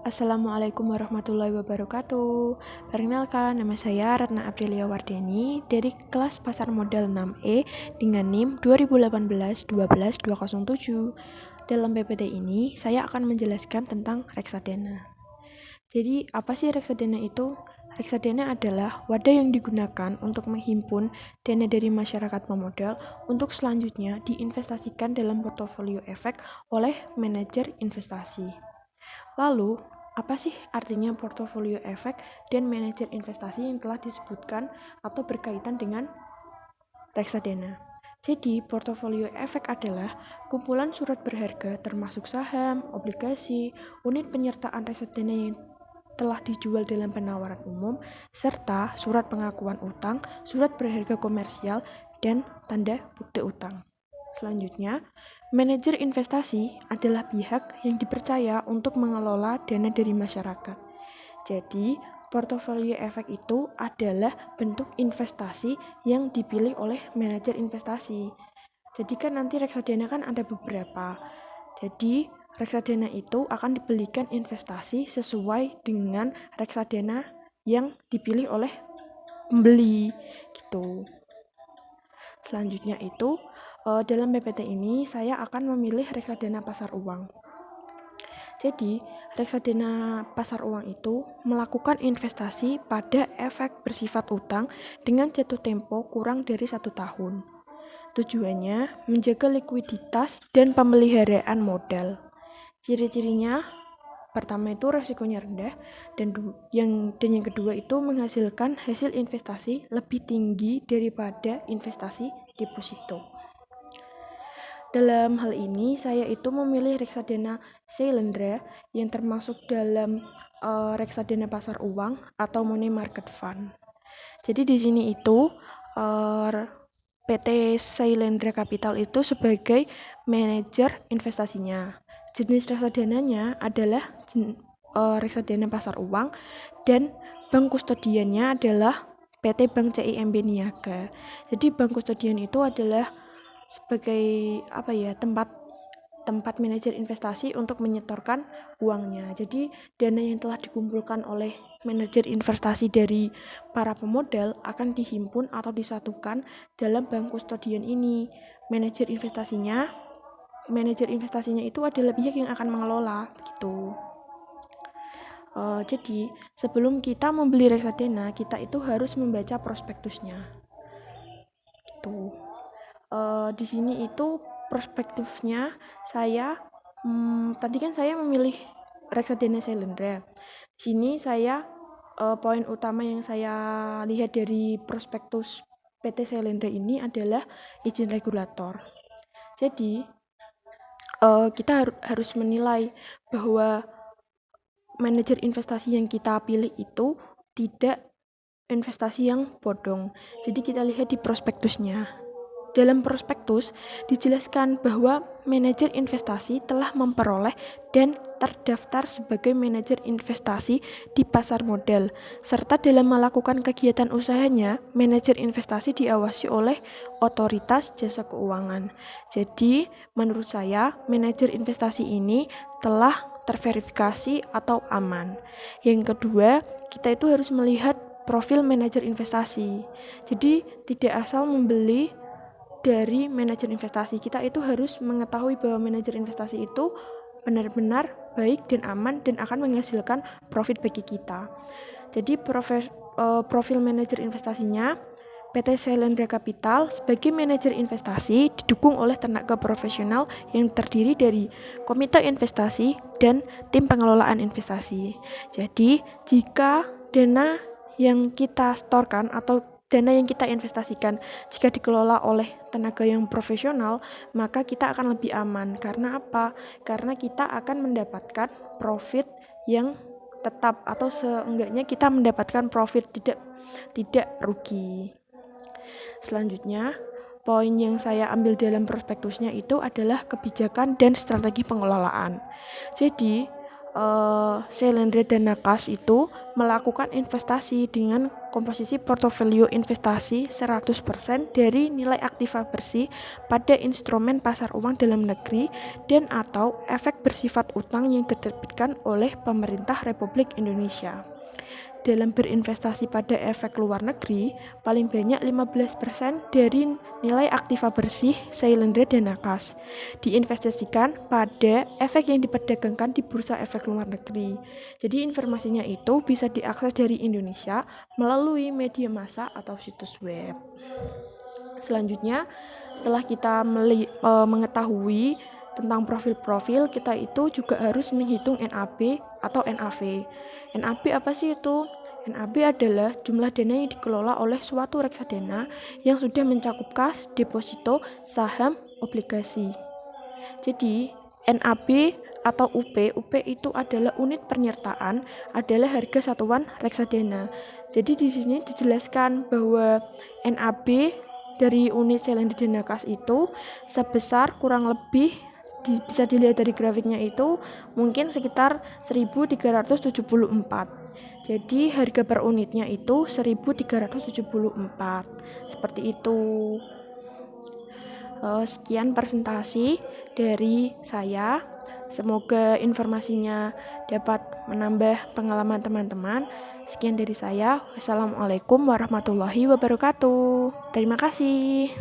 Assalamualaikum warahmatullahi wabarakatuh. Perkenalkan, nama saya Ratna Aprilia Wardeni dari kelas Pasar Modal 6E dengan NIM 2018-12-207. Dalam PPT ini, saya akan menjelaskan tentang reksadana. Jadi, apa sih reksadana itu? Reksadana adalah wadah yang digunakan untuk menghimpun dana dari masyarakat pemodal untuk selanjutnya diinvestasikan dalam portofolio efek oleh manajer investasi. Lalu, apa sih artinya portofolio efek dan manajer investasi yang telah disebutkan atau berkaitan dengan reksadana? Jadi, portofolio efek adalah kumpulan surat berharga termasuk saham, obligasi, unit penyertaan reksadana yang telah dijual dalam penawaran umum, serta surat pengakuan utang, surat berharga komersial, dan tanda bukti utang. Selanjutnya, manajer investasi adalah pihak yang dipercaya untuk mengelola dana dari masyarakat. Jadi, portofolio efek itu adalah bentuk investasi yang dipilih oleh manajer investasi. Jadi kan nanti reksadana kan ada beberapa. Jadi, reksadana itu akan dibelikan investasi sesuai dengan reksadana yang dipilih oleh pembeli gitu. Selanjutnya itu, dalam PPT ini saya akan memilih reksadana pasar uang. Jadi, reksadana pasar uang itu melakukan investasi pada efek bersifat utang dengan jatuh tempo kurang dari 1 tahun. Tujuannya menjaga likuiditas dan pemeliharaan modal. Ciri-cirinya, pertama itu resikonya rendah, dan yang kedua itu menghasilkan hasil investasi lebih tinggi daripada investasi deposito. Dalam hal ini, saya itu memilih reksadana Sailendra yang termasuk dalam reksadana pasar uang atau money market fund. Jadi di sini itu PT Sailendra Capital itu sebagai manajer investasinya. Jenis reksadananya adalah reksadana pasar uang dan bank kustodiannya adalah PT Bank CIMB Niaga. Jadi bank kustodian itu adalah sebagai tempat manajer investasi untuk menyetorkan uangnya. Jadi dana yang telah dikumpulkan oleh manajer investasi dari para pemodal akan dihimpun atau disatukan dalam bank kustodian ini. Manajer investasinya itu adalah pihak yang akan mengelola gitu. Jadi sebelum kita membeli reksadana, kita itu harus membaca prospektusnya. Gitu. Di sini itu prospektusnya saya tadi kan saya memilih reksadana Sailendra. Di sini saya poin utama yang saya lihat dari prospektus PT Sailendra ini adalah izin regulator. Jadi kita harus menilai bahwa manajer investasi yang kita pilih itu tidak investasi yang bodong. Jadi kita lihat di prospektusnya. Dalam prospektus dijelaskan bahwa manajer investasi telah memperoleh dan terdaftar sebagai manajer investasi di pasar modal, serta dalam melakukan kegiatan usahanya, manajer investasi diawasi oleh otoritas jasa keuangan. Jadi, menurut saya, manajer investasi ini telah terverifikasi atau aman. Yang kedua, kita itu harus melihat profil manajer investasi. Jadi, tidak asal membeli dari manajer investasi. Kita itu harus mengetahui bahwa manajer investasi itu benar-benar baik dan aman dan akan menghasilkan profit bagi kita. Jadi profil manajer investasinya, PT Sailendra Capital sebagai manajer investasi didukung oleh tenaga profesional yang terdiri dari komite investasi dan tim pengelolaan investasi. Jadi jika dana yang kita setorkan atau dana yang kita investasikan jika dikelola oleh tenaga yang profesional, maka kita akan lebih aman. Karena apa? Karena kita akan mendapatkan profit yang tetap atau seenggaknya kita mendapatkan profit tidak rugi. Selanjutnya, poin yang saya ambil dalam prospektusnya itu adalah kebijakan dan strategi pengelolaan. Jadi, Sailendra Dana Kas itu melakukan investasi dengan komposisi portofolio investasi 100% dari nilai aktiva bersih pada instrumen pasar uang dalam negeri dan atau efek bersifat utang yang diterbitkan oleh pemerintah Republik Indonesia. Dalam berinvestasi pada efek luar negeri, paling banyak 15% dari nilai aktiva bersih, Sailendra dan Nakas diinvestasikan pada efek yang diperdagangkan di bursa efek luar negeri. Jadi informasinya itu bisa diakses dari Indonesia melalui media massa atau situs web. Selanjutnya, setelah kita mengetahui tentang profil-profil, kita itu juga harus menghitung NAB atau NAV. NAB apa sih itu? NAB adalah jumlah dana yang dikelola oleh suatu reksadana yang sudah mencakup kas, deposito, saham, obligasi. Jadi, NAB atau UP itu adalah unit penyertaan, adalah harga satuan reksadana. Jadi di sini dijelaskan bahwa NAB dari unit Sailendra dan Nakas itu sebesar kurang lebih bisa dilihat dari grafiknya itu mungkin sekitar 1374. Jadi harga per unitnya itu 1374. Seperti itu. Sekian presentasi dari saya. Semoga informasinya dapat menambah pengalaman teman-teman. Sekian dari saya. Wassalamualaikum warahmatullahi wabarakatuh. Terima kasih.